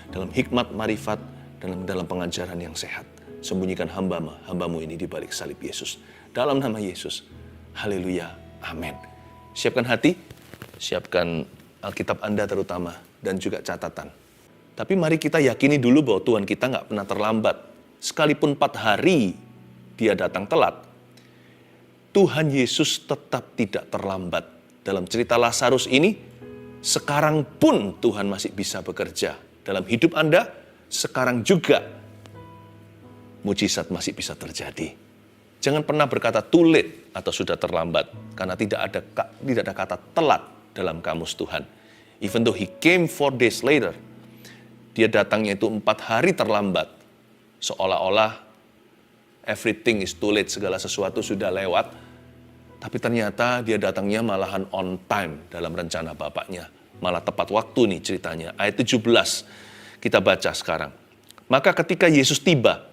dalam hikmat marifat, dalam pengajaran yang sehat. Sembunyikan hambamu ini di balik salib Yesus. Dalam nama Yesus. Haleluya. Amin. Siapkan hati, siapkan Alkitab Anda terutama, dan juga catatan. Tapi mari kita yakini dulu bahwa Tuhan kita nggak pernah terlambat. Sekalipun 4 hari dia datang telat, Tuhan Yesus tetap tidak terlambat. Dalam cerita Lazarus ini, sekarang pun Tuhan masih bisa bekerja. Dalam hidup Anda, sekarang juga mujizat masih bisa terjadi. Jangan pernah berkata too late atau sudah terlambat, karena tidak ada kata telat dalam kamus Tuhan. Even though he came 4 days later, dia datangnya itu 4 hari terlambat. Seolah-olah everything is too late, segala sesuatu sudah lewat. Tapi ternyata dia datangnya malahan on time dalam rencana Bapaknya. Malah tepat waktu nih ceritanya. Ayat 17 kita baca sekarang. Maka ketika Yesus tiba,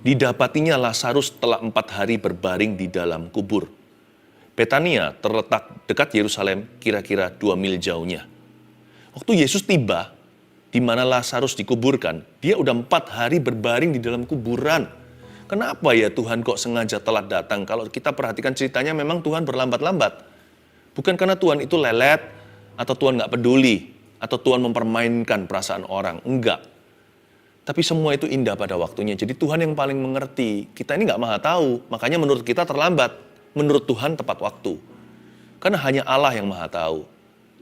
didapatinya Lazarus telah 4 hari berbaring di dalam kubur. Betania terletak dekat Yerusalem, kira-kira 2 mil jauhnya. Waktu Yesus tiba, di mana Lazarus dikuburkan, dia udah 4 hari berbaring di dalam kuburan. Kenapa ya Tuhan kok sengaja telat datang? Kalau kita perhatikan ceritanya memang Tuhan berlambat-lambat. Bukan karena Tuhan itu lelet, atau Tuhan nggak peduli, atau Tuhan mempermainkan perasaan orang. Enggak. Tapi semua itu indah pada waktunya. Jadi Tuhan yang paling mengerti. Kita ini nggak maha tahu, makanya menurut kita terlambat. Menurut Tuhan tepat waktu. Karena hanya Allah yang maha tahu.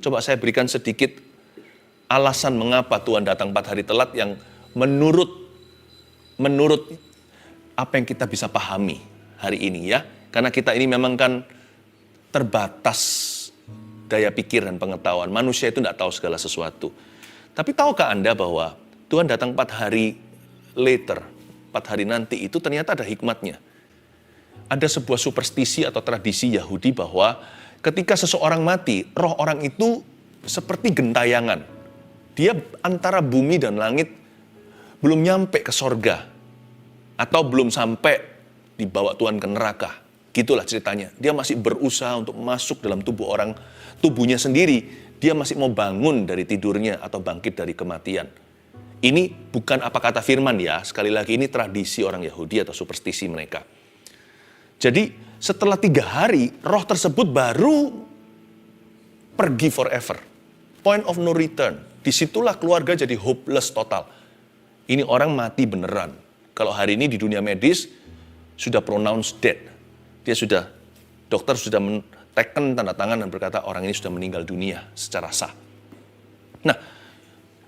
Coba saya berikan sedikit alasan mengapa Tuhan datang 4 hari telat yang menurut apa yang kita bisa pahami hari ini ya. Karena kita ini memang kan terbatas daya pikir dan pengetahuan. Manusia itu tidak tahu segala sesuatu. Tapi tahukah Anda bahwa Tuhan datang 4 hari later, 4 hari nanti itu ternyata ada hikmatnya. Ada sebuah superstisi atau tradisi Yahudi bahwa ketika seseorang mati, roh orang itu seperti gentayangan. Dia antara bumi dan langit belum nyampe ke sorga. Atau belum sampai dibawa Tuhan ke neraka. Gitulah ceritanya. Dia masih berusaha untuk masuk dalam tubuhnya sendiri. Dia masih mau bangun dari tidurnya atau bangkit dari kematian. Ini bukan apa kata firman ya. Sekali lagi ini tradisi orang Yahudi atau superstisi mereka. Jadi setelah 3 hari, roh tersebut baru pergi forever. Point of no return. Disitulah keluarga jadi hopeless total. Ini orang mati beneran. Kalau hari ini di dunia medis, sudah pronounced dead. Dokter sudah teken tanda tangan dan berkata orang ini sudah meninggal dunia secara sah. Nah,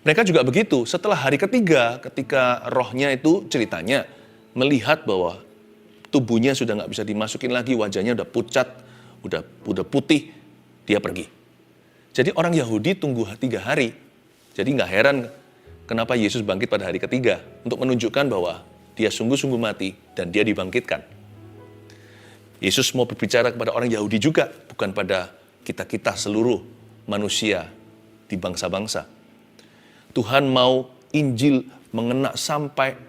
mereka juga begitu. Setelah hari ketiga, ketika rohnya itu ceritanya melihat bahwa tubuhnya sudah nggak bisa dimasukin lagi, wajahnya udah pucat, udah putih, dia pergi. Jadi orang Yahudi tunggu 3 hari. Jadi nggak heran kenapa Yesus bangkit pada hari ketiga untuk menunjukkan bahwa dia sungguh-sungguh mati dan dia dibangkitkan. Yesus mau berbicara kepada orang Yahudi juga, bukan pada kita-kita seluruh manusia di bangsa-bangsa. Tuhan mau Injil mengena sampai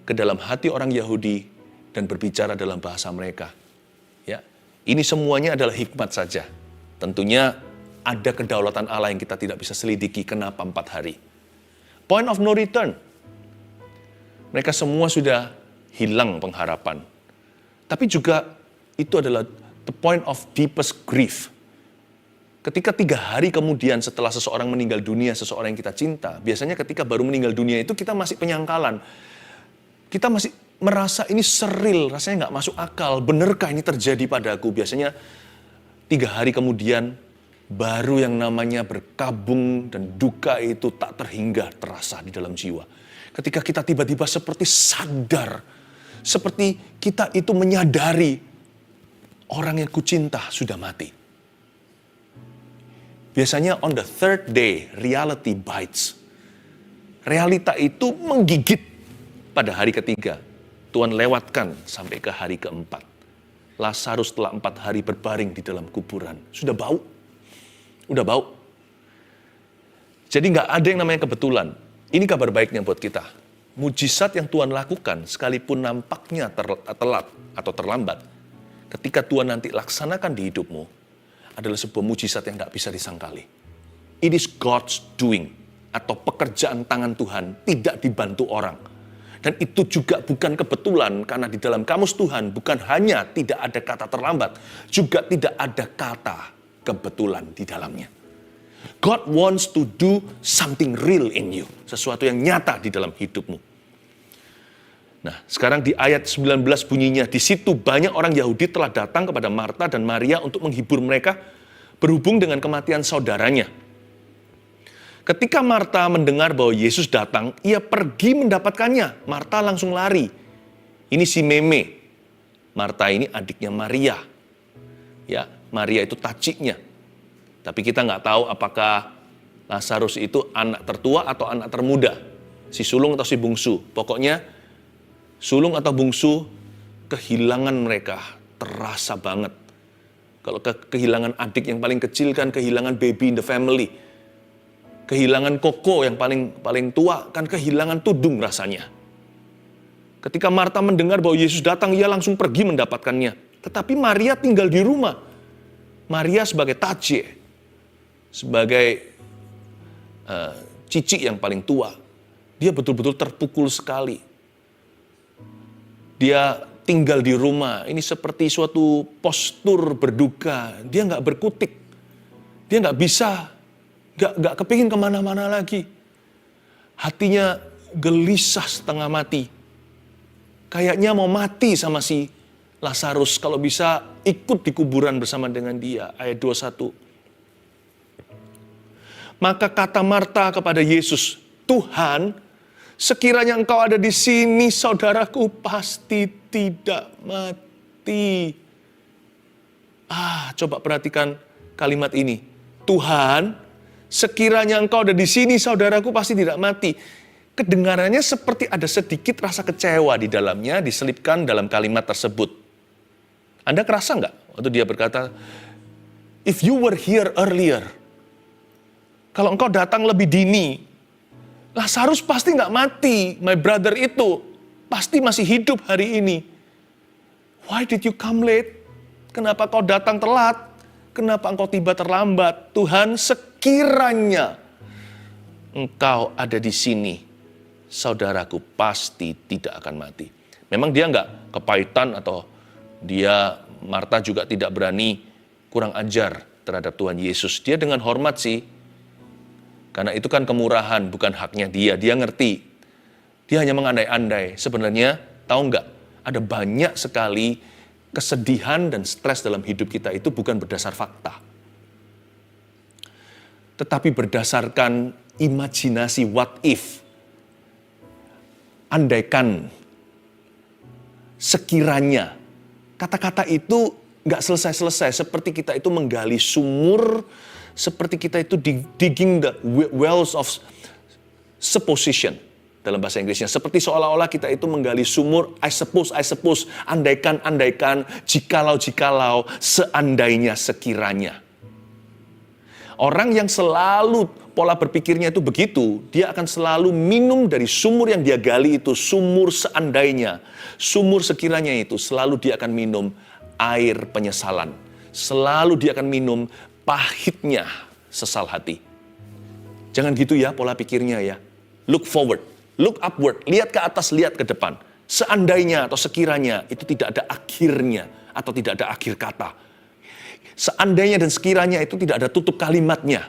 ke dalam hati orang Yahudi dan berbicara dalam bahasa mereka. Ya, ini semuanya adalah hikmat saja. Tentunya ada kedaulatan Allah yang kita tidak bisa selidiki kenapa 4 hari. Point of no return. Mereka semua sudah hilang pengharapan. Tapi juga itu adalah the point of deepest grief. Ketika 3 hari kemudian setelah seseorang meninggal dunia, seseorang yang kita cinta, biasanya ketika baru meninggal dunia itu kita masih penyangkalan. Kita masih merasa ini seril, rasanya nggak masuk akal. Benarkah ini terjadi padaku? Biasanya 3 hari kemudian baru yang namanya berkabung dan duka itu tak terhingga terasa di dalam jiwa. Ketika kita tiba-tiba seperti sadar, seperti kita itu menyadari orang yang kucinta sudah mati. Biasanya on the 3rd day, reality bites. Realita itu menggigit pada hari ketiga. Tuhan lewatkan sampai ke hari keempat. Lazarus telah 4 hari berbaring di dalam kuburan. Sudah bau. Udah bau. Jadi nggak ada yang namanya kebetulan. Ini kabar baiknya buat kita. Mujizat yang Tuhan lakukan, sekalipun nampaknya telat atau terlambat, ketika Tuhan nanti laksanakan di hidupmu, adalah sebuah mujizat yang nggak bisa disangkali. It is God's doing. atau pekerjaan tangan Tuhan tidak dibantu orang. Dan itu juga bukan kebetulan, karena di dalam kamus Tuhan bukan hanya tidak ada kata terlambat, juga tidak ada kata kebetulan di dalamnya. God wants to do something real in you, sesuatu yang nyata di dalam hidupmu. Nah, sekarang di ayat 19 bunyinya, di situ banyak orang Yahudi telah datang kepada Marta dan Maria untuk menghibur mereka berhubung dengan kematian saudaranya. Ketika Marta mendengar bahwa Yesus datang, ia pergi mendapatkannya. Marta langsung lari. Ini si Meme. Marta ini adiknya Maria. Ya, Maria itu taciknya. Tapi kita nggak tahu apakah Lazarus itu anak tertua atau anak termuda. Si sulung atau si bungsu. Pokoknya sulung atau bungsu, kehilangan mereka terasa banget. Kalau kehilangan adik yang paling kecil kan kehilangan baby in the family. Kehilangan koko yang paling tua kan kehilangan tudung rasanya. Ketika Marta mendengar bahwa Yesus datang, ia langsung pergi mendapatkannya. Tetapi Maria tinggal di rumah. Maria sebagai taje, sebagai cici yang paling tua, dia betul-betul terpukul sekali. Dia tinggal di rumah, ini seperti suatu postur berduka. Dia nggak berkutik, dia nggak bisa, nggak kepingin kemana-mana lagi. Hatinya gelisah setengah mati. Kayaknya mau mati sama si Lazarus, kalau bisa ikut di kuburan bersama dengan dia. Ayat 21. Maka kata Marta kepada Yesus, Tuhan, sekiranya engkau ada di sini, saudaraku pasti tidak mati. Coba perhatikan kalimat ini. Tuhan, sekiranya engkau ada di sini, saudaraku pasti tidak mati. Kedengarannya seperti ada sedikit rasa kecewa di dalamnya, diselipkan dalam kalimat tersebut. Anda kerasa nggak waktu dia berkata, if you were here earlier, kalau engkau datang lebih dini, Lazarus pasti nggak mati, my brother itu pasti masih hidup hari ini. Why did you come late? Kenapa kau datang telat? Kenapa engkau tiba terlambat? Tuhan, sekiranya engkau ada di sini, saudaraku pasti tidak akan mati. Memang dia nggak kepahitan atau Marta juga tidak berani kurang ajar terhadap Tuhan Yesus. Dia dengan hormat sih, karena itu kan kemurahan, bukan haknya dia. Dia ngerti. Dia hanya mengandai-andai. Sebenarnya, tahu nggak? Ada banyak sekali kesedihan dan stres dalam hidup kita itu bukan berdasar fakta. Tetapi berdasarkan imajinasi what if. Andaikan, sekiranya. Kata-kata itu nggak selesai-selesai. Seperti kita itu menggali sumur, seperti kita itu digging the wells of supposition dalam bahasa Inggrisnya. Seperti seolah-olah kita itu menggali sumur, I suppose, andaikan, jikalau, seandainya, sekiranya. Orang yang selalu pola berpikirnya itu begitu, dia akan selalu minum dari sumur yang dia gali itu, sumur seandainya, sumur sekiranya itu, selalu dia akan minum air penyesalan. Selalu dia akan minum pahitnya sesal hati. Jangan gitu ya pola pikirnya ya. Look forward, look upward, lihat ke atas, lihat ke depan. Seandainya atau sekiranya itu tidak ada akhirnya atau tidak ada akhir kata. Seandainya dan sekiranya itu tidak ada tutup kalimatnya.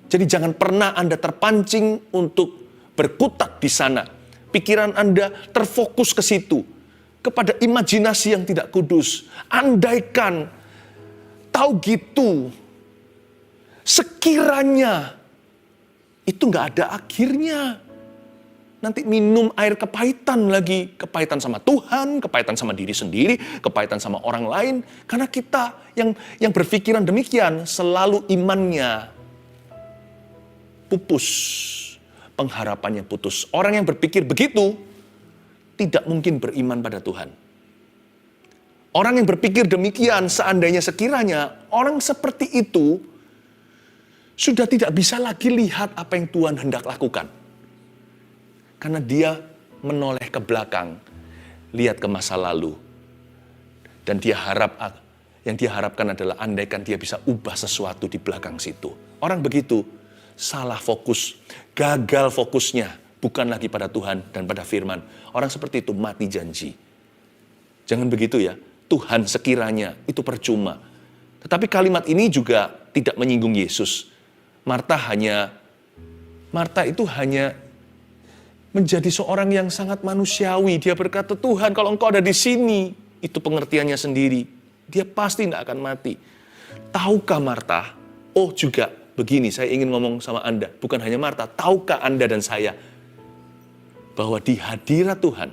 Jadi jangan pernah Anda terpancing untuk berkutat di sana. Pikiran Anda terfokus ke situ. Kepada imajinasi yang tidak kudus. Andaikan, tahu gitu. Sekiranya, itu nggak ada akhirnya. Nanti minum air kepahitan lagi. Kepahitan sama Tuhan, kepahitan sama diri sendiri, kepahitan sama orang lain. Karena kita yang berpikiran demikian, selalu imannya pupus, pengharapannya putus. Orang yang berpikir begitu, tidak mungkin beriman pada Tuhan. Orang yang berpikir demikian, seandainya sekiranya, orang seperti itu, sudah tidak bisa lagi lihat apa yang Tuhan hendak lakukan. Karena dia menoleh ke belakang, lihat ke masa lalu. Dan yang dia harapkan adalah andaikan dia bisa ubah sesuatu di belakang situ. Orang begitu, salah fokus. gagal fokusnya, bukan lagi pada Tuhan dan pada firman. Orang seperti itu mati janji. Jangan begitu ya, Tuhan sekiranya, itu percuma. Tetapi kalimat ini juga tidak menyinggung Yesus. Marta itu hanya menjadi seorang yang sangat manusiawi. Dia berkata, Tuhan kalau engkau ada di sini, itu pengertiannya sendiri. Dia pasti tidak akan mati. Tahukah Marta? Oh juga begini, saya ingin ngomong sama Anda. Bukan hanya Marta, tahukah Anda dan saya bahwa di hadirat Tuhan,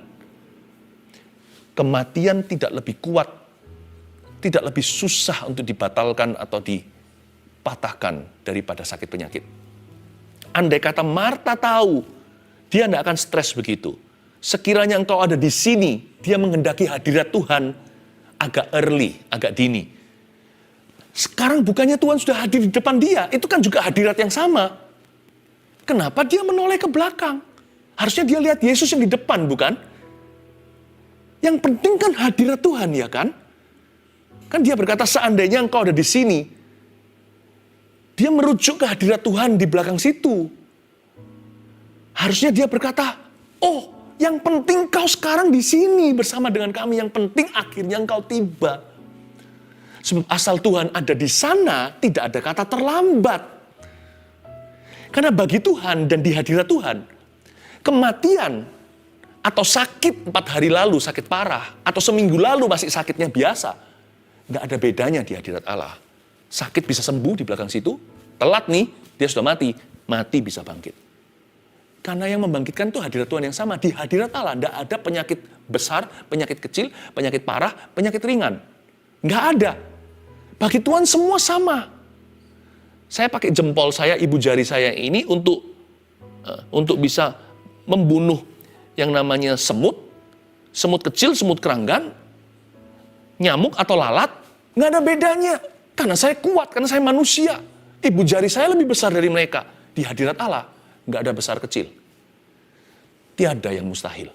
kematian tidak lebih kuat, tidak lebih susah untuk dibatalkan atau dipatahkan daripada sakit penyakit. Andai kata Marta tahu, dia tidak akan stres begitu. Sekiranya engkau ada di sini, dia menghendaki hadirat Tuhan agak early, agak dini. Sekarang bukannya Tuhan sudah hadir di depan dia, itu kan juga hadirat yang sama. Kenapa dia menoleh ke belakang? Harusnya dia lihat Yesus yang di depan, bukan? Yang penting kan hadirat Tuhan, ya kan? Kan dia berkata, seandainya engkau ada di sini, dia merujuk ke hadirat Tuhan di belakang situ. Harusnya dia berkata, oh, yang penting kau sekarang di sini bersama dengan kami. Yang penting akhirnya engkau tiba. Sebab asal Tuhan ada di sana, tidak ada kata terlambat. Karena bagi Tuhan dan di hadirat Tuhan, kematian atau sakit 4 hari lalu, sakit parah, atau seminggu lalu masih sakitnya biasa, nggak ada bedanya di hadirat Allah. Sakit bisa sembuh di belakang situ, telat nih, dia sudah mati bisa bangkit. Karena yang membangkitkan itu hadirat Tuhan yang sama. Di hadirat Allah nggak ada penyakit besar, penyakit kecil, penyakit parah, penyakit ringan. Nggak ada. Bagi Tuhan semua sama. Saya pakai jempol saya, ibu jari saya ini untuk bisa membunuh yang namanya semut kecil, semut keranggan, nyamuk atau lalat. Nggak ada bedanya. Karena saya kuat, karena saya manusia. Ibu jari saya lebih besar dari mereka. Di hadirat Allah nggak ada besar kecil. Tiada yang mustahil.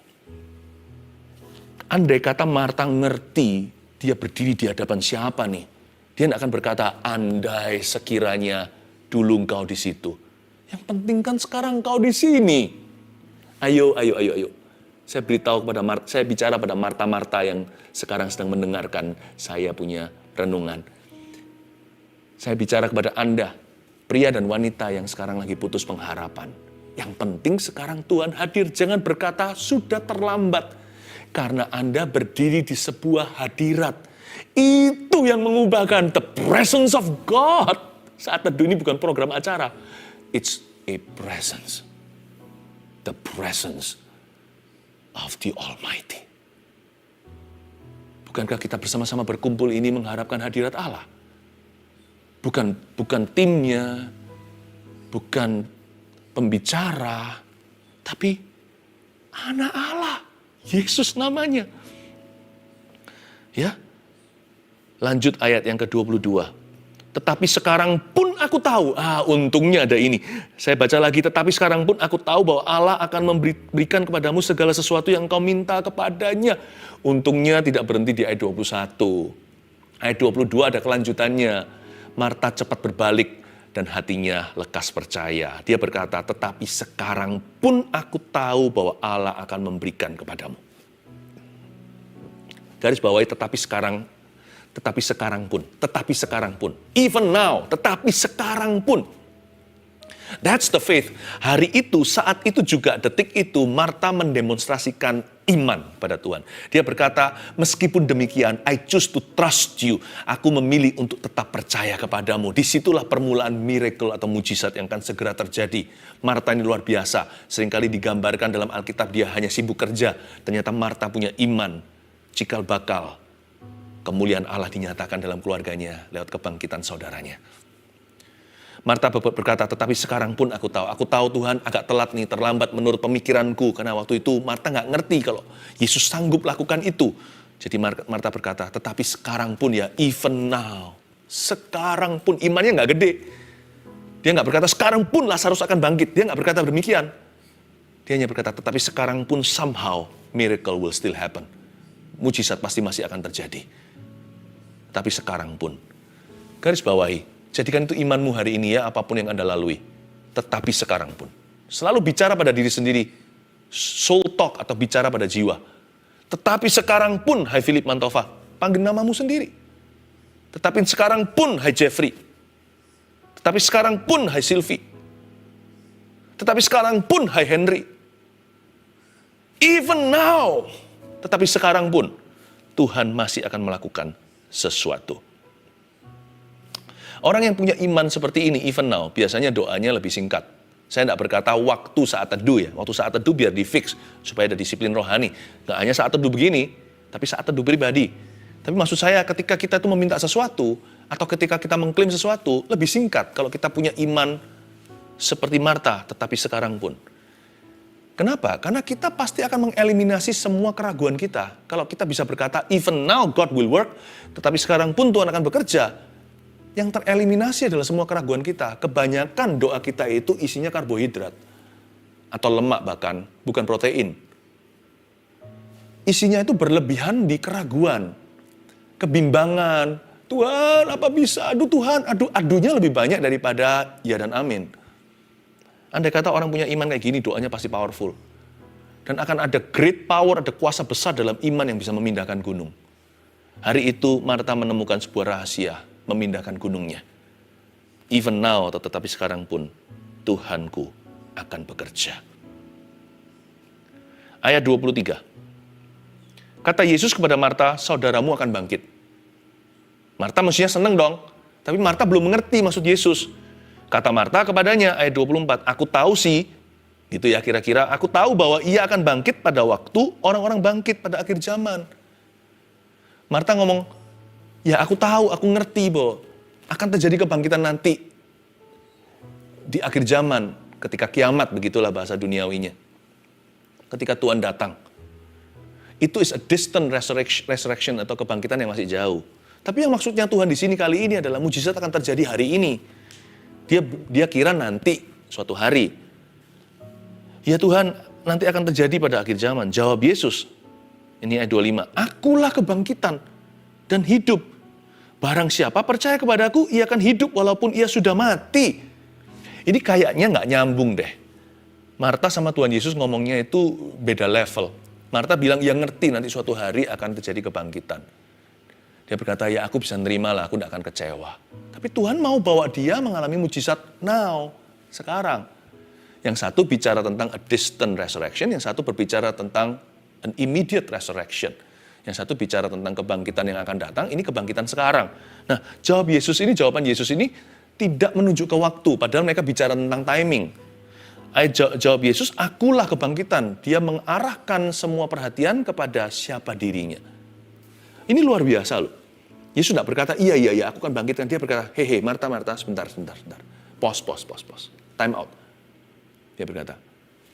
Andai kata Marta ngerti dia berdiri di hadapan siapa nih, dia tidak akan berkata, andai sekiranya dulu engkau di situ. Yang penting kan sekarang engkau di sini. Ayo. Saya beritahu saya bicara pada Marta yang sekarang sedang mendengarkan saya punya renungan. Saya bicara kepada Anda, pria dan wanita yang sekarang lagi putus pengharapan. Yang penting sekarang Tuhan hadir. Jangan berkata sudah terlambat. Karena Anda berdiri di sebuah hadirat. Itu yang mengubahkan the presence of God. Saat teduh ini bukan program acara. It's a presence. The presence of the Almighty. Bukankah kita bersama-sama berkumpul ini mengharapkan hadirat Allah? Bukan timnya, bukan pembicara, tapi anak Allah, Yesus namanya. Ya, lanjut ayat yang ke-22. Tetapi sekarang pun aku tahu, untungnya ada ini. Saya baca lagi, tetapi sekarang pun aku tahu bahwa Allah akan memberikan kepadamu segala sesuatu yang kau minta kepadanya. Untungnya tidak berhenti di ayat 21. Ayat 22 ada kelanjutannya. Marta cepat berbalik dan hatinya lekas percaya. Dia berkata, tetapi sekarang pun aku tahu bahwa Allah akan memberikan kepadamu. Garis bawahi tetapi sekarang pun. Even now, tetapi sekarang pun. That's the faith. Hari itu, saat itu juga, detik itu, Marta mendemonstrasikan iman pada Tuhan. Dia berkata, meskipun demikian, I choose to trust you. Aku memilih untuk tetap percaya kepadamu. Disitulah permulaan miracle atau mujizat yang akan segera terjadi. Marta ini luar biasa. Seringkali digambarkan dalam Alkitab dia hanya sibuk kerja. Ternyata Marta punya iman. Cikal bakal kemuliaan Allah dinyatakan dalam keluarganya lewat kebangkitan saudaranya. Marta berkata, tetapi sekarang pun aku tahu Tuhan agak telat nih, terlambat menurut pemikiranku. Karena waktu itu Marta nggak ngerti kalau Yesus sanggup lakukan itu. Jadi Marta berkata, tetapi sekarang pun ya, even now. Sekarang pun, imannya nggak gede. Dia nggak berkata, sekarang pun Lazarus akan bangkit. Dia nggak berkata demikian. Dia hanya berkata, tetapi sekarang pun somehow miracle will still happen. Mujizat pasti masih akan terjadi. Tapi sekarang pun. Garis bawahi. Jadikan itu imanmu hari ini ya, apapun yang Anda lalui. Tetapi sekarang pun. Selalu bicara pada diri sendiri. Soul talk atau bicara pada jiwa. Tetapi sekarang pun, hai Philip Mantova, panggil namamu sendiri. Tetapi sekarang pun, hai Jeffrey. Tetapi sekarang pun, hai Sylvie. Tetapi sekarang pun, hai Henry. Even now. Tetapi sekarang pun, Tuhan masih akan melakukan sesuatu. Orang yang punya iman seperti ini, even now, biasanya doanya lebih singkat. Saya tidak berkata waktu saat teduh ya. Waktu saat teduh biar di-fix, supaya ada disiplin rohani. Nggak hanya saat teduh begini, tapi saat teduh pribadi. Tapi maksud saya ketika kita itu meminta sesuatu, atau ketika kita mengklaim sesuatu, lebih singkat kalau kita punya iman seperti Marta, tetapi sekarang pun. Kenapa? Karena kita pasti akan mengeliminasi semua keraguan kita. Kalau kita bisa berkata, even now God will work, tetapi sekarang pun Tuhan akan bekerja. Yang tereliminasi adalah semua keraguan kita. Kebanyakan doa kita itu isinya karbohidrat. Atau lemak bahkan, bukan protein. Isinya itu berlebihan di keraguan. Kebimbangan. Tuhan, apa bisa? Aduh Tuhan, aduhnya lebih banyak daripada ya dan amin. Andai kata orang punya iman kayak gini, doanya pasti powerful. Dan akan ada great power, ada kuasa besar dalam iman yang bisa memindahkan gunung. Hari itu Marta menemukan sebuah rahasia, memindahkan gunungnya. Even now, tetapi sekarang pun, Tuhanku akan bekerja. Ayat 23. Kata Yesus kepada Marta, saudaramu akan bangkit. Marta mestinya senang dong, tapi Marta belum mengerti maksud Yesus. Kata Marta kepadanya, ayat 24, aku tahu sih, gitu ya kira-kira, aku tahu bahwa ia akan bangkit pada waktu orang-orang bangkit pada akhir zaman. Marta ngomong, ya aku tahu, aku ngerti bahwa akan terjadi kebangkitan nanti di akhir zaman, ketika kiamat, begitulah bahasa duniawinya. Ketika Tuhan datang. Itu is a distant resurrection atau kebangkitan yang masih jauh. Tapi yang maksudnya Tuhan di sini kali ini adalah mujizat akan terjadi hari ini. Dia kira nanti, suatu hari. Ya Tuhan, nanti akan terjadi pada akhir zaman. Jawab Yesus. Ini ayat 25. Akulah kebangkitan dan hidup. Barang siapa percaya kepadaku, ia akan hidup walaupun ia sudah mati. Ini kayaknya nggak nyambung deh. Marta sama Tuhan Yesus ngomongnya itu beda level. Marta bilang, ia ngerti nanti suatu hari akan terjadi kebangkitan. Dia berkata, ya aku bisa nerima lah, aku tidak akan kecewa. Tapi Tuhan mau bawa dia mengalami mujizat now, sekarang. Yang satu bicara tentang a distant resurrection, yang satu berbicara tentang an immediate resurrection. Yang satu bicara tentang kebangkitan yang akan datang, ini kebangkitan sekarang. Nah, jawaban Yesus ini tidak menunjuk ke waktu, padahal mereka bicara tentang timing. Jawab Yesus, akulah kebangkitan. Dia mengarahkan semua perhatian kepada siapa dirinya. Ini luar biasa loh. Yesus tidak berkata, iya, aku akan bangkitkan. Dia berkata, hei, Marta, sebentar. Pause. Time out. Dia berkata,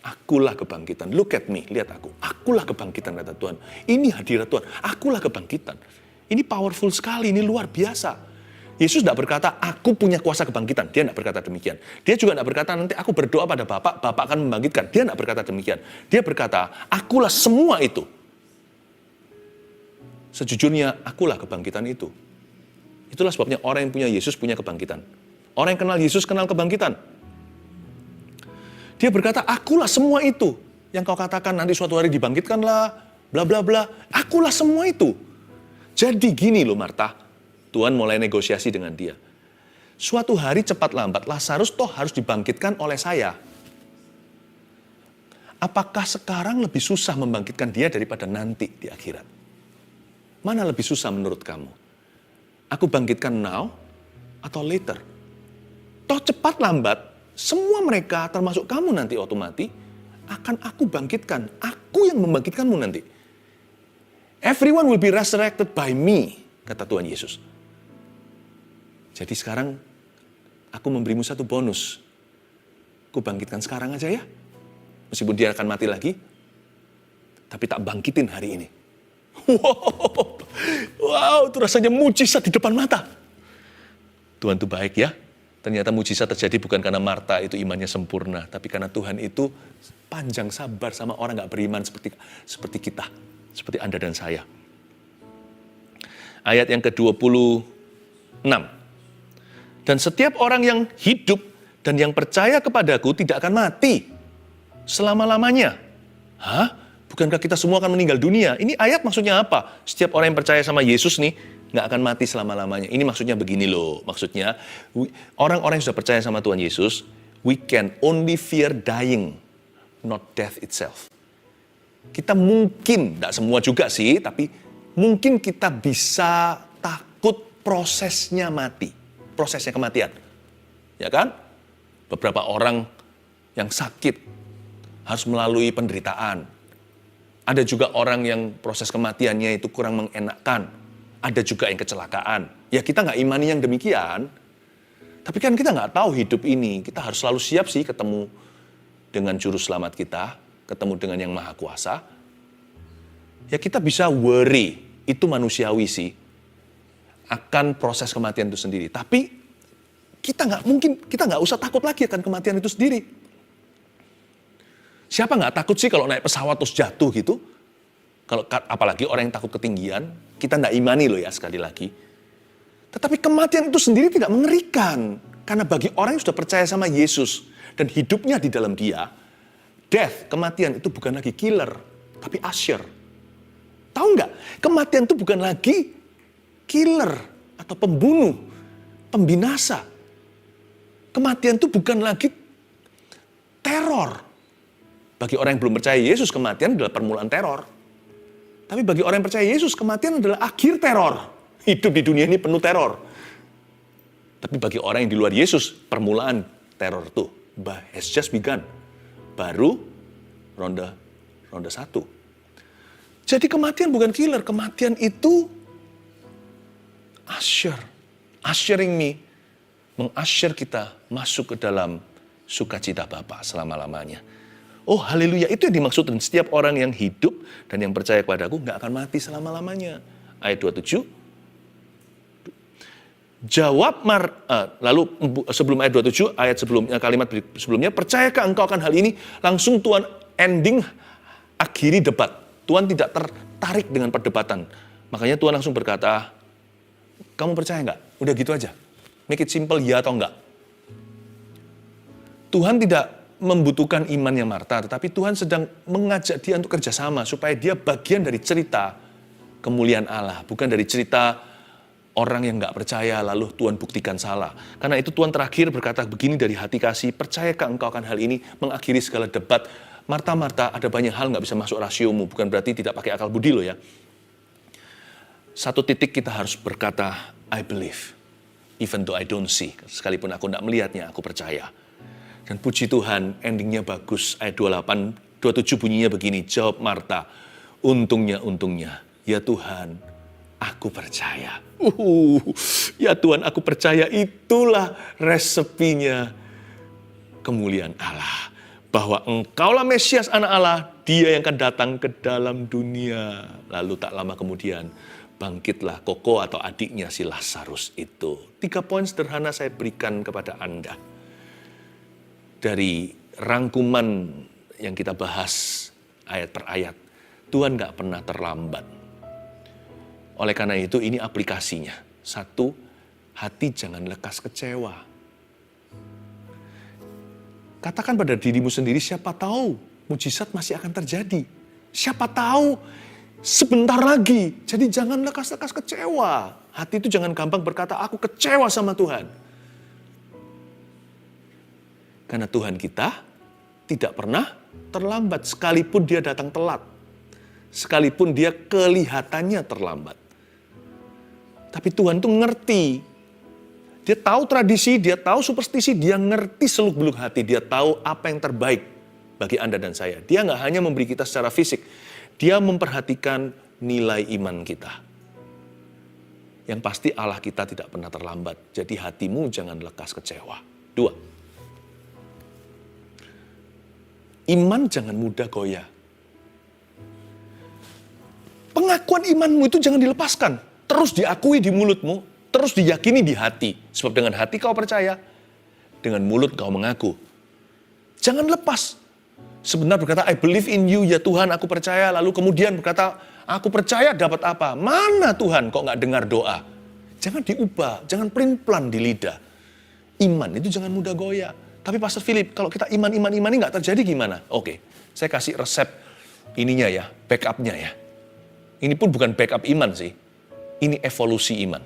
akulah kebangkitan. Look at me, lihat aku. Akulah kebangkitan, kata Tuhan. Ini hadirat Tuhan. Akulah kebangkitan. Ini powerful sekali, ini luar biasa. Yesus tidak berkata, aku punya kuasa kebangkitan. Dia tidak berkata demikian. Dia juga tidak berkata, nanti aku berdoa pada Bapak akan membangkitkan. Dia tidak berkata demikian. Dia berkata, akulah semua itu. Sejujurnya, akulah kebangkitan itu. Itulah sebabnya orang yang punya Yesus punya kebangkitan. Orang yang kenal Yesus kenal kebangkitan. Dia berkata, akulah semua itu. Yang kau katakan nanti suatu hari dibangkitkanlah, bla bla bla. Akulah semua itu. Jadi gini loh Marta, Tuhan mulai negosiasi dengan dia. Suatu hari cepat lambat, Lazarus toh harus dibangkitkan oleh saya. Apakah sekarang lebih susah membangkitkan dia daripada nanti di akhirat? Mana lebih susah menurut kamu? Aku bangkitkan now atau later? Toh cepat lambat, semua mereka termasuk kamu nanti otomatis akan aku bangkitkan. Aku yang membangkitkanmu nanti. Everyone will be resurrected by me, kata Tuhan Yesus. Jadi sekarang aku memberimu satu bonus. Aku bangkitkan sekarang aja ya. Meskipun dia akan mati lagi, tapi tak bangkitin hari ini. Wow, itu rasanya mujizat di depan mata. Tuhan itu baik ya. Ternyata mujizat terjadi bukan karena Marta itu imannya sempurna, tapi karena Tuhan itu panjang sabar sama orang gak beriman seperti kita, seperti Anda dan saya. Ayat yang ke-26. Dan setiap orang yang hidup dan yang percaya kepadaku tidak akan mati. selama-lamanya. Hah? Bukankah kita semua akan meninggal dunia? Ini ayat maksudnya apa? Setiap orang yang percaya sama Yesus nih, nggak akan mati selama-lamanya. Ini maksudnya begini loh. Maksudnya, orang-orang yang sudah percaya sama Tuhan Yesus, we can only fear dying, not death itself. Kita mungkin, tidak semua juga sih, tapi mungkin kita bisa takut prosesnya mati. Prosesnya kematian. Ya kan? Beberapa orang yang sakit harus melalui penderitaan. Ada juga orang yang proses kematiannya itu kurang mengenakkan. Ada juga yang kecelakaan. Ya kita nggak imani yang demikian. Tapi kan kita nggak tahu hidup ini. Kita harus selalu siap sih ketemu dengan juru selamat kita. Ketemu dengan yang maha kuasa. Ya kita bisa worry. Itu manusiawi sih. Akan proses kematian itu sendiri. Tapi kita nggak usah takut lagi akan kematian itu sendiri. Siapa nggak takut sih kalau naik pesawat terus jatuh gitu? Apalagi orang yang takut ketinggian, kita nggak imani loh ya sekali lagi. Tetapi kematian itu sendiri tidak mengerikan. Karena bagi orang yang sudah percaya sama Yesus dan hidupnya di dalam Dia, death, kematian itu bukan lagi killer, tapi usher. Tahu nggak? Kematian itu bukan lagi killer atau pembunuh, pembinasa. Kematian itu bukan lagi teror. Bagi orang yang belum percaya Yesus, kematian adalah permulaan teror. Tapi bagi orang yang percaya Yesus, kematian adalah akhir teror. Hidup di dunia ini penuh teror. Tapi bagi orang yang di luar Yesus, permulaan teror itu has just begun. Baru ronde 1. Jadi kematian bukan killer, kematian itu ushering me, meng-usher kita masuk ke dalam sukacita Bapa selama-lamanya. Oh haleluya, itu yang dimaksud dan setiap orang yang hidup dan yang percaya kepadaku nggak akan mati selama-lamanya. Ayat 27. Lalu sebelum ayat 27, ayat sebelumnya, kalimat sebelumnya, percayakah engkau akan hal ini? Langsung Tuhan akhiri debat. Tuhan tidak tertarik dengan perdebatan. Makanya Tuhan langsung berkata, kamu percaya nggak? Udah gitu aja. Make it simple, ya atau enggak. Tuhan tidak membutuhkan imannya Marta, tetapi Tuhan sedang mengajak dia untuk kerjasama supaya dia bagian dari cerita kemuliaan Allah, bukan dari cerita orang yang nggak percaya lalu Tuhan buktikan salah. Karena itu Tuhan terakhir berkata begini dari hati kasih, percayakah engkau akan hal ini? Mengakhiri segala debat. Marta, ada banyak hal nggak bisa masuk rasiomu, bukan berarti tidak pakai akal budi loh ya. Satu titik kita harus berkata, I believe, even though I don't see. Sekalipun aku nggak melihatnya, aku percaya. Dan puji Tuhan, endingnya bagus. Ayat 27 bunyinya begini, jawab Marta, untungnya, ya Tuhan, aku percaya. Ya Tuhan, aku percaya, itulah resepinya kemuliaan Allah. Bahwa engkaulah Mesias anak Allah, dia yang akan datang ke dalam dunia. Lalu tak lama kemudian, bangkitlah Koko atau adiknya si Lazarus itu. 3 poin sederhana saya berikan kepada Anda. Dari rangkuman yang kita bahas ayat per ayat, Tuhan gak pernah terlambat. Oleh karena itu ini aplikasinya. 1, hati jangan lekas kecewa. Katakan pada dirimu sendiri, siapa tahu mujizat masih akan terjadi. Siapa tahu sebentar lagi. Jadi jangan lekas-lekas kecewa. Hati itu jangan gampang berkata, aku kecewa sama Tuhan. Karena Tuhan kita tidak pernah terlambat, sekalipun dia datang telat. Sekalipun dia kelihatannya terlambat. Tapi Tuhan itu ngerti. Dia tahu tradisi, dia tahu superstisi, dia ngerti seluk-beluk hati. Dia tahu apa yang terbaik bagi Anda dan saya. Dia nggak hanya memberi kita secara fisik. Dia memperhatikan nilai iman kita. Yang pasti Allah kita tidak pernah terlambat. Jadi hatimu jangan lekas kecewa. 2. Iman jangan mudah goyah. Pengakuan imanmu itu jangan dilepaskan. Terus diakui di mulutmu, terus diyakini di hati. Sebab dengan hati kau percaya, dengan mulut kau mengaku. Jangan lepas. Sebentar berkata, I believe in you, ya Tuhan aku percaya. Lalu kemudian berkata, aku percaya dapat apa? Mana Tuhan kok gak dengar doa? Jangan diubah, jangan pelin-pelan di lidah. Iman itu jangan mudah goyah. Tapi Pastor Philip, kalau kita iman ini nggak terjadi gimana? Oke, saya kasih resep ininya ya, backupnya ya. Ini pun bukan backup iman sih, ini evolusi iman.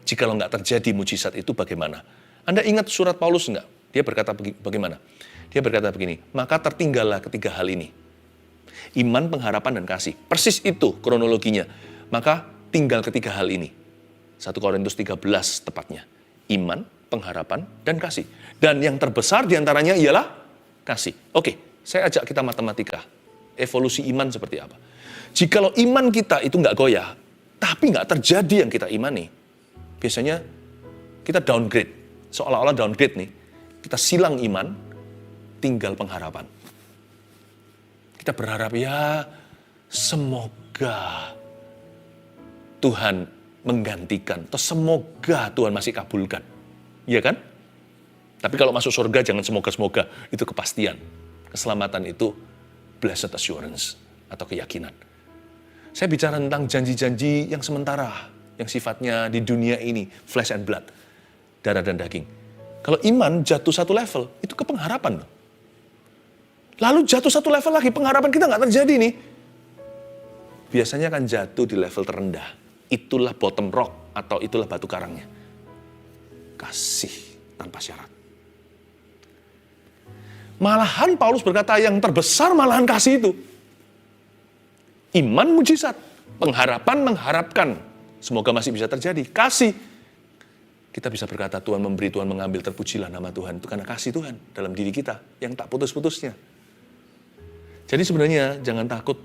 Jikalau nggak terjadi mujizat itu bagaimana? Anda ingat surat Paulus nggak? Dia berkata bagaimana? Dia berkata begini, maka tertinggallah ketiga hal ini. Iman, pengharapan, dan kasih. Persis itu kronologinya. Maka tinggal ketiga hal ini. 1 Korintus 13 tepatnya. Iman, pengharapan, dan kasih. Dan yang terbesar diantaranya ialah kasih. Oke, saya ajak kita matematika. Evolusi iman seperti apa? Jikalau iman kita itu nggak goyah, tapi nggak terjadi yang kita imani, biasanya kita downgrade. Seolah-olah downgrade nih. Kita silang iman, tinggal pengharapan. Kita berharap ya semoga Tuhan menggantikan. Atau semoga Tuhan masih kabulkan. Iya kan? Tapi kalau masuk surga jangan semoga-semoga. Itu kepastian. Keselamatan itu blessed assurance atau keyakinan. Saya bicara tentang janji-janji yang sementara. Yang sifatnya di dunia ini flesh and blood. Darah dan daging. Kalau iman jatuh satu level, itu ke pengharapan. Lalu jatuh satu level lagi, pengharapan kita nggak terjadi nih. Biasanya akan jatuh di level terendah. Itulah bottom rock atau itulah batu karangnya. Kasih tanpa syarat. Malahan Paulus berkata yang terbesar malahan kasih itu. Iman mujizat, pengharapan mengharapkan. Semoga masih bisa terjadi. Kasih. Kita bisa berkata Tuhan memberi, Tuhan mengambil, terpujilah nama Tuhan. Itu karena kasih Tuhan dalam diri kita yang tak putus-putusnya. Jadi sebenarnya jangan takut.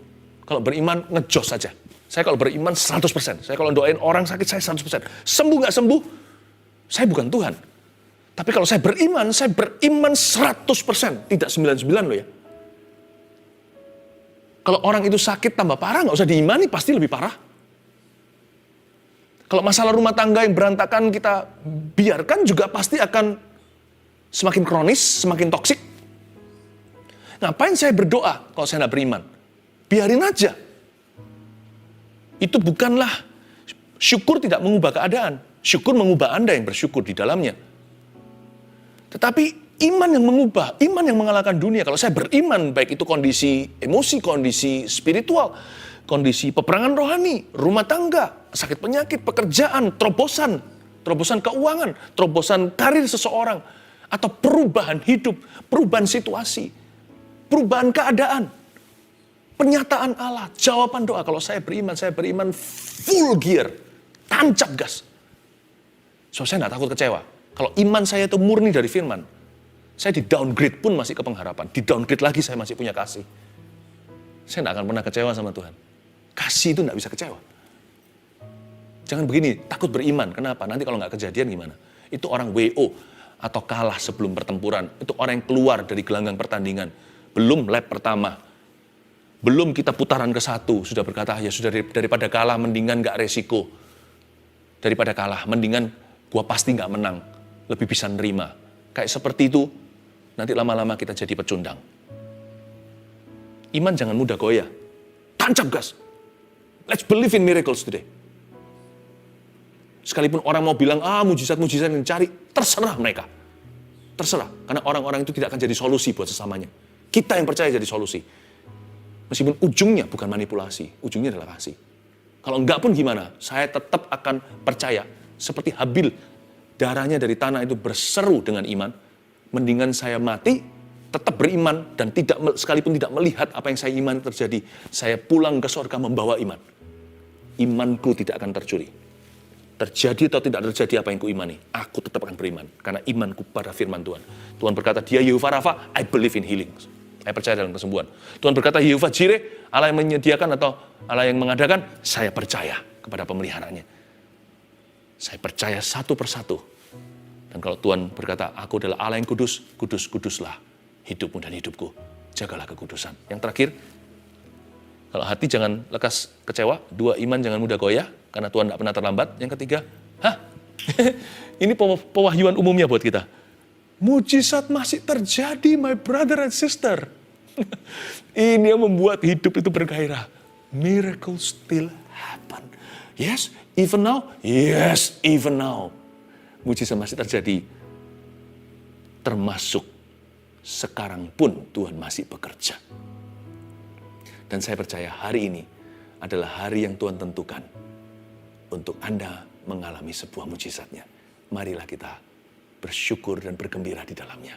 Kalau beriman, ngejos saja. Saya kalau beriman 100%. Saya kalau doain orang sakit, saya 100%. Sembuh nggak sembuh, saya bukan Tuhan. Tapi kalau saya beriman 100%. Tidak 99 loh ya. Kalau orang itu sakit tambah parah, nggak usah diimani, pasti lebih parah. Kalau masalah rumah tangga yang berantakan kita biarkan juga pasti akan semakin kronis, semakin toksik. Ngapain saya berdoa kalau saya nggak beriman? Biarin aja. Itu bukanlah syukur tidak mengubah keadaan. Syukur mengubah Anda yang bersyukur di dalamnya. Tetapi iman yang mengubah, iman yang mengalahkan dunia. Kalau saya beriman, baik itu kondisi emosi, kondisi spiritual, kondisi peperangan rohani, rumah tangga, sakit penyakit, pekerjaan, terobosan keuangan, terobosan karir seseorang, atau perubahan hidup, perubahan situasi, perubahan keadaan, penyataan Allah, jawaban doa. Kalau saya beriman full gear, tancap gas. So, saya nggak takut kecewa. Kalau iman saya itu murni dari firman, saya di downgrade pun masih ke pengharapan. Di downgrade lagi saya masih punya kasih. Saya nggak akan pernah kecewa sama Tuhan. Kasih itu nggak bisa kecewa. Jangan begini, takut beriman. Kenapa? Nanti kalau nggak kejadian gimana? Itu orang WO atau kalah sebelum pertempuran. Itu orang yang keluar dari gelanggang pertandingan. Belum lap pertama. Belum kita putaran ke-1. Sudah berkata, ya sudah daripada kalah mendingan nggak resiko. Daripada kalah mendingan gua pasti nggak menang. Lebih bisa nerima. Kayak seperti itu, nanti lama-lama kita jadi pecundang. Iman jangan mudah goyah. Tancap gas. Let's believe in miracles today. Sekalipun orang mau bilang, mujizat-mujizat yang dicari, terserah mereka. Terserah. Karena orang-orang itu tidak akan jadi solusi buat sesamanya. Kita yang percaya jadi solusi. Meskipun ujungnya bukan manipulasi, ujungnya adalah kasih. Kalau enggak pun gimana? Saya tetap akan percaya. Seperti Habil, darahnya dari tanah itu berseru dengan iman. Mendingan saya mati, tetap beriman, dan sekalipun tidak melihat apa yang saya iman terjadi. Saya pulang ke surga membawa iman. Imanku tidak akan tercuri. Terjadi atau tidak terjadi apa yang kuimani, aku tetap akan beriman. Karena imanku pada firman Tuhan. Tuhan berkata, dia Yehovah Rafa, I believe in healing. Saya percaya dalam kesembuhan. Tuhan berkata, Yehovah Jireh, Allah yang menyediakan atau Allah yang mengadakan, saya percaya kepada pemeliharaannya. Saya percaya satu persatu. Dan kalau Tuhan berkata, aku adalah Allah yang kudus, kudus-kuduslah hidupmu dan hidupku. Jagalah kekudusan. Yang terakhir, kalau hati jangan lekas kecewa. 2, iman jangan mudah goyah, karena Tuhan tidak pernah terlambat. Yang ketiga, ini pewahyuan umumnya buat kita. Mujizat masih terjadi, my brother and sister. Ini yang membuat hidup itu bergairah. Miracles still happen. Yes, even now. Yes, even now. Mujizat masih terjadi. termasuk sekarang pun Tuhan masih bekerja. Dan saya percaya hari ini adalah hari yang Tuhan tentukan untuk Anda mengalami sebuah mujizatnya. Marilah kita bersyukur dan bergembira di dalamnya.